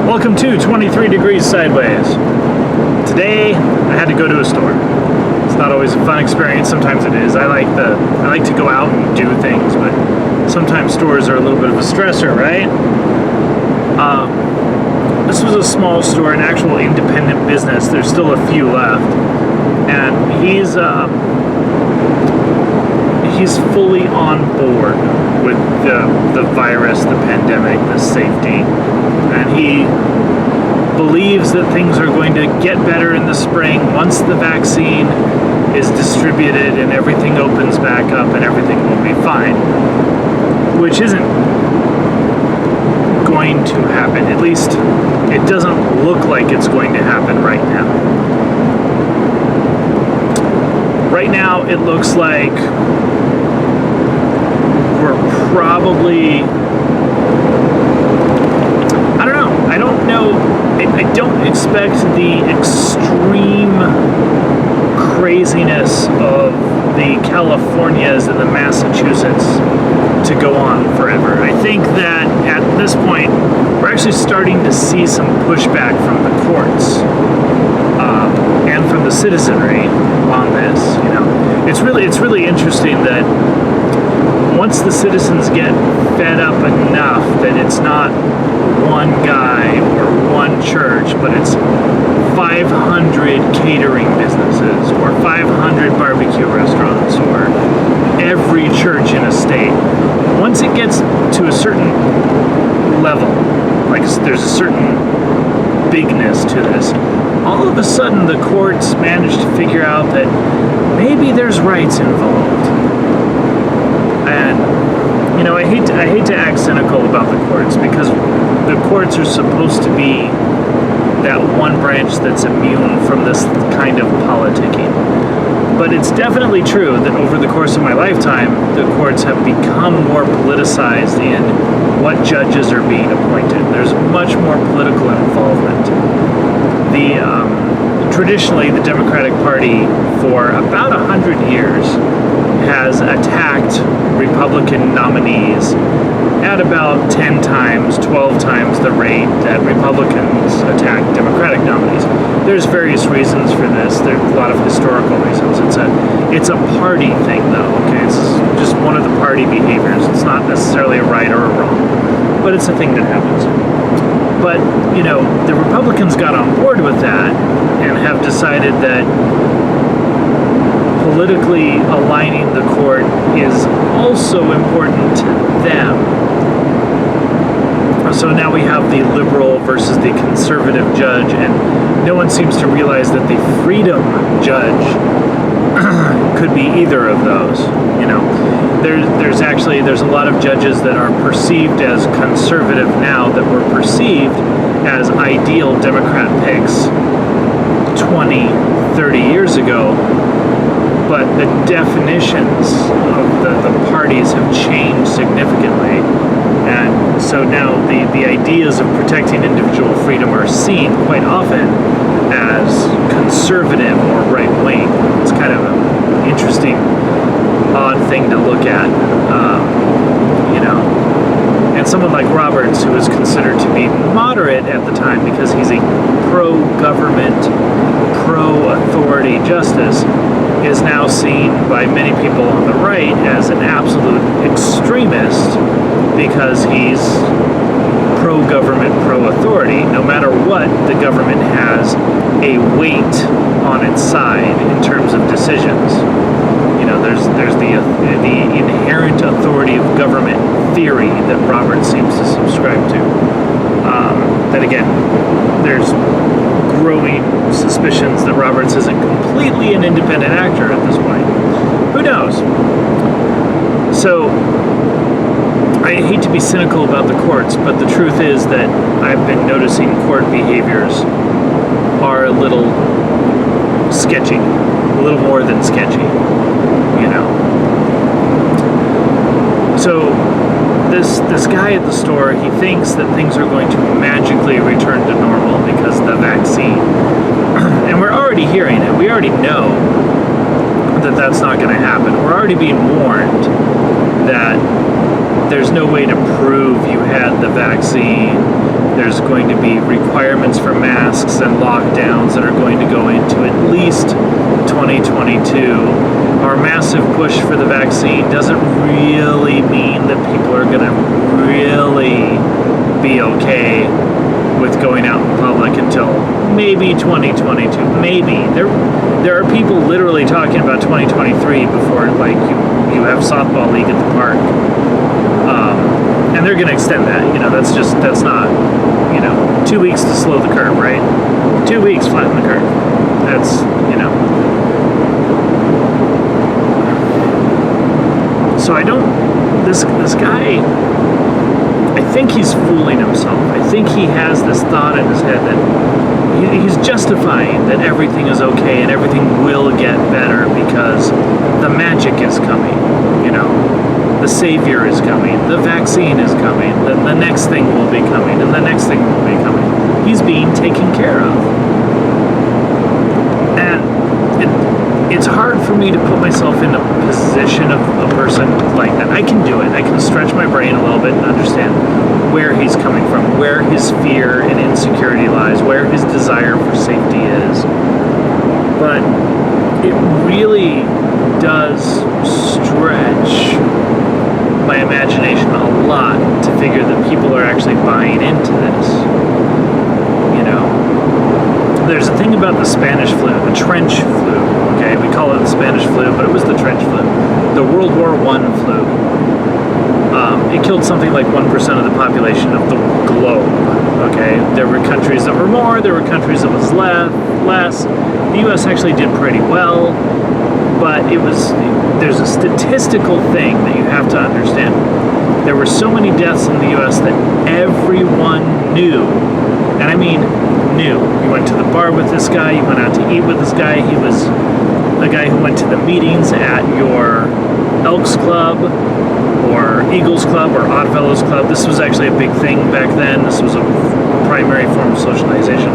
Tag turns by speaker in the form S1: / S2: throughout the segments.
S1: Welcome to 23 Degrees Sideways. Today, I had to go to a store. It's not always a fun experience. Sometimes it is. I like to go out and do things, but sometimes stores are a little bit of a stressor, right? This was a small store, an actual independent business. There's still a few left, and he's fully on board with the virus, the pandemic, the safety, and he believes that things are going to get better in the spring once the vaccine is distributed and everything opens back up and everything will be fine, which isn't going to happen. At least it doesn't look like it's going to happen right now. Right now it looks like we're probably, I don't expect the extreme craziness of the Californias and the Massachusetts to go on forever. I think that at this point, we're actually starting to see some pushback from the courts and from the citizenry on this. You know, it's really interesting that once the citizens get fed up enough that it's not one guy or one church, but it's 500 catering businesses or 500 barbecue restaurants or every church in a state. Once it gets to a certain level, like there's a certain bigness to this, all of a sudden the courts manage to figure out that maybe there's rights involved. And you know, I hate to act cynical about the courts, because the courts are supposed to be that one branch that's immune from this kind of politicking. But it's definitely true that over the course of my lifetime, the courts have become more politicized in what judges are being appointed. There's much more political involvement. Traditionally, the Democratic Party, for about 100 years, has attacked Republican nominees at about 10 times, 12 times the rate that Republicans attack Democratic nominees. There's various reasons for this. There's a lot of historical reasons. It's a party thing, though. Okay, it's just one of the party behaviors. It's not necessarily a right or a wrong, but it's a thing that happens. But, you know, the Republicans got on board with that and have decided that politically aligning the court is also important to them. So now we have the liberal versus the conservative judge, and no one seems to realize that the freedom judge could be either of those. You know, there's a lot of judges that are perceived as conservative now that were perceived as ideal Democrat picks 20, 30 years ago. But the definitions of the parties have changed significantly. And so now the ideas of protecting individual freedom are seen quite often as conservative or right-wing. It's kind of an interesting, odd thing to look at, you know. And someone like Roberts, who was considered to be moderate at the time because he's a pro-government, pro-authority justice, is now seen by many people on the right as an absolute extremist because he's pro-government, pro-authority. No matter what, the government has a weight on its side in terms of decisions. You know, there's the inherent authority of government theory that Roberts seems to subscribe to. That again, there's growing suspicions that Roberts isn't completely an independent actor at this point. Who knows? So, I hate to be cynical about the courts, but the truth is that I've been noticing court behaviors are a little sketchy, a little more than sketchy, you know. So, this guy at the store, he thinks that things are going to magically return to normal because of the vaccine. And we're already hearing it. We already know that that's not going to happen. We're already being warned that there's no way to prove you had the vaccine There's going to be requirements for masks and lockdowns that are going to go into at least 2022. Our massive push for the vaccine doesn't really mean that people are going to really be okay with going out in public until maybe 2022. Maybe. There are people literally talking about 2023 before, like, you have softball league at the park. And they're going to extend that. That's not, 2 weeks to slow the curve, right? 2 weeks, flatten the curve. That's, So this guy, I think he's fooling himself. I think he has this thought in his head that he's justifying that everything is okay and everything will get better because the magic is coming, the savior is coming, the vaccine is coming, the next thing will be coming, and the next thing will be coming. He's being taken care of. And it's hard for me to put myself in a position of a person like that. I can do it. I can stretch my brain a little bit and understand where he's coming from, where his fear and insecurity lies, where his desire for safety is. But it really does stretch my imagination a lot to figure that people are actually buying into this. There's a thing about the Spanish flu, the trench flu. Okay, we call it the Spanish flu, but it was the trench flu, the World War I flu. It killed something like 1% of the population of the globe. Okay, there were countries that were more, there were countries that was less. The U.S. actually did pretty well, but there's a statistical thing that you have to understand. There were so many deaths in the U.S. that everyone knew, and I mean knew. You went to the bar with this guy, you went out to eat with this guy, he was a guy who went to the meetings at your Elks Club or Eagles Club or Oddfellows Club. This was actually a big thing back then. This was a primary form of socialization.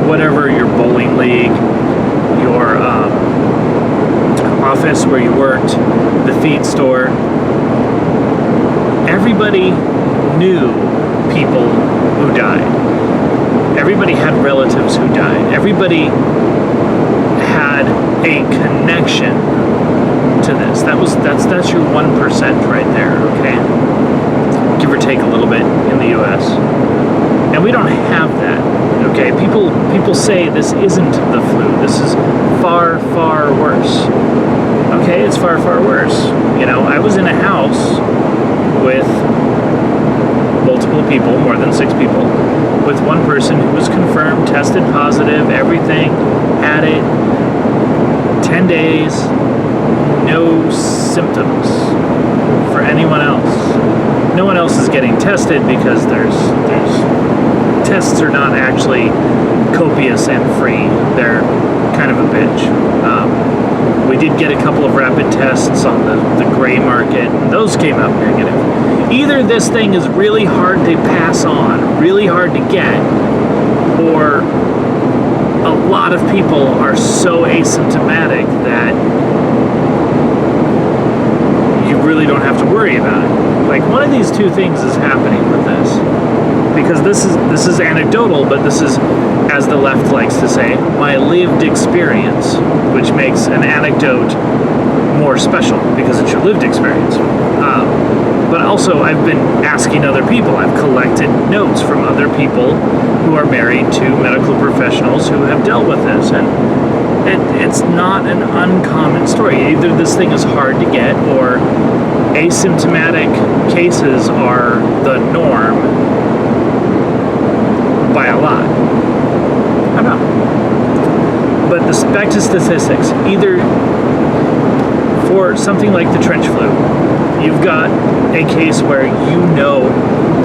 S1: Whatever, your bowling league, your office where you worked, the feed store. Everybody knew people who died. Everybody had relatives who died. Everybody had a connection to this. That's your 1% right there, okay? Give or take a little bit in the US. And we don't have that. Okay, people say this isn't the flu. This is far, far worse. Okay, it's far, far worse. I was in a house with multiple people, more than 6 people, with one person who was confirmed, tested positive, everything, had it, 10 days, no symptoms for anyone else. No one else is getting tested because there's tests are not actually copious and free. They're kind of a bitch. We did get a couple of rapid tests on the gray market, and those came out negative. Either this thing is really hard to pass on, really hard to get, or a lot of people are so asymptomatic that you really don't have to worry about it. Like, one of these two things is happening with this. Because this is anecdotal, but this is, as the left likes to say, my lived experience, which makes an anecdote more special because it's your lived experience. But also, I've been asking other people. I've collected notes from other people who are married to medical professionals who have dealt with this, and it's not an uncommon story. Either this thing is hard to get, or asymptomatic cases are the norm by a lot. I don't know. But back to statistics. Either for something like the trench flu, you've got a case where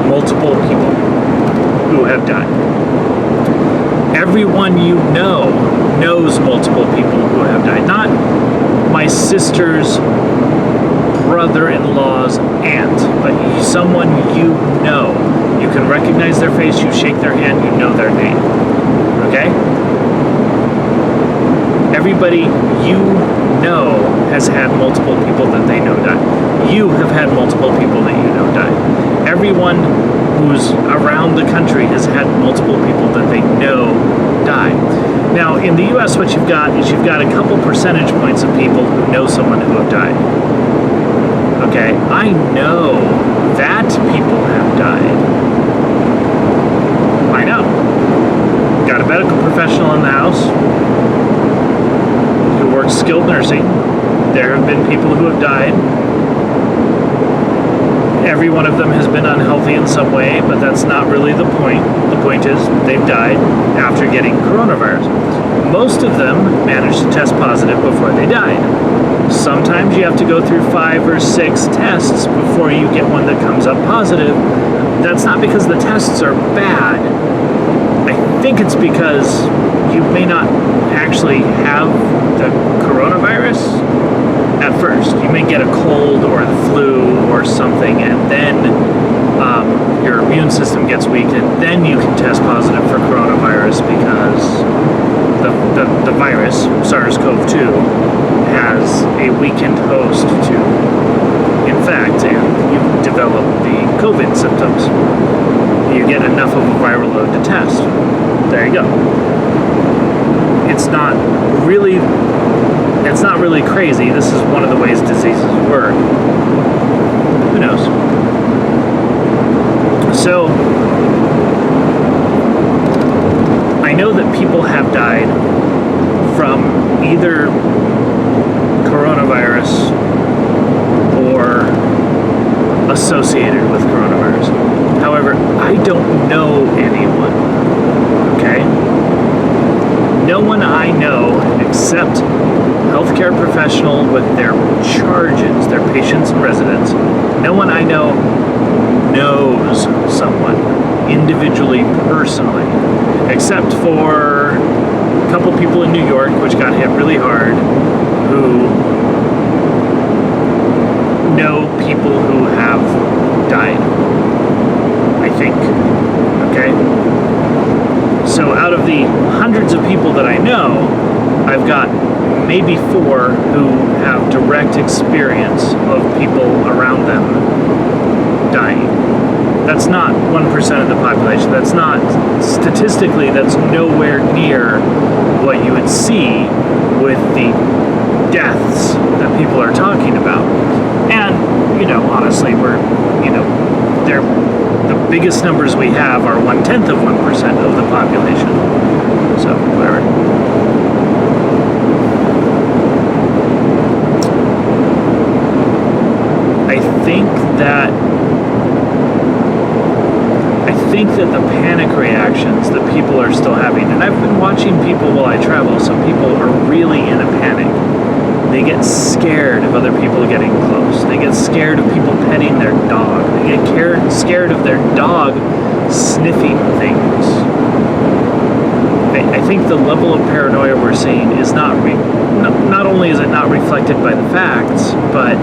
S1: multiple people who have died. Everyone knows multiple people who have died. Not my sister's brother-in-law's aunt, but someone you know. You can recognize their face, you shake their hand, you know their name. Okay? Everybody has had multiple people that they know die. You have had multiple people that you know die. Everyone who's around the country has had multiple people that they know die. Now, in the U.S., what you've got is you've got a couple percentage points of people who know someone who have died. Okay, I know that people have died. I know. Got a medical professional in the house who works skilled nursing. There have been people who have died. Every one of them has been unhealthy in some way, but that's not really the point. The point is they've died after getting coronavirus. Most of them managed to test positive before they died. Sometimes you have to go through 5 or 6 tests before you get one that comes up positive. That's not because the tests are bad. I think it's because you may not actually have the coronavirus at first. You may get a cold or the flu or something, and then your immune system gets weak, and then you can test positive for coronavirus because the virus, SARS-CoV-2, has a weakened host to infect, and you develop the COVID symptoms. You get enough of a viral load to test. There you go. It's not really crazy. This is one of the ways diseases work. Who knows? So, I know that people have died from either coronavirus or associated with coronavirus. However, I don't know anyone, okay? No one I know except healthcare professional with their charges, their patients and residents. No one I know knows someone individually, personally, except for a couple people in New York, which got hit really hard, who know people who have died, I think. Okay? So out of the hundreds of people that I know, I've got maybe 4 who have direct experience of people around them dying. That's not 1% of the population. That's not, statistically, that's nowhere near what you would see with the deaths that people are talking about. And, honestly, the biggest numbers we have are 1/10 of 1% of the population. So, whatever. I think that the panic reactions that people are still having, and I've been watching people while I travel, some people are really in a panic. They get scared of other people getting close. They get scared of people petting their dog. They get scared of their dog sniffing things. I think the level of paranoia we're seeing is not only is it not reflected by the facts, but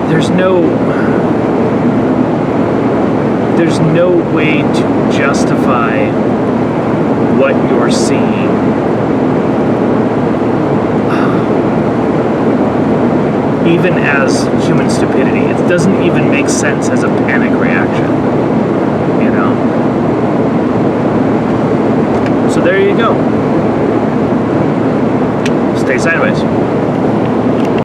S1: there's no way to justify what you're seeing. Even as human stupidity. It doesn't even make sense as a panic reaction. So there you go. Stay sideways.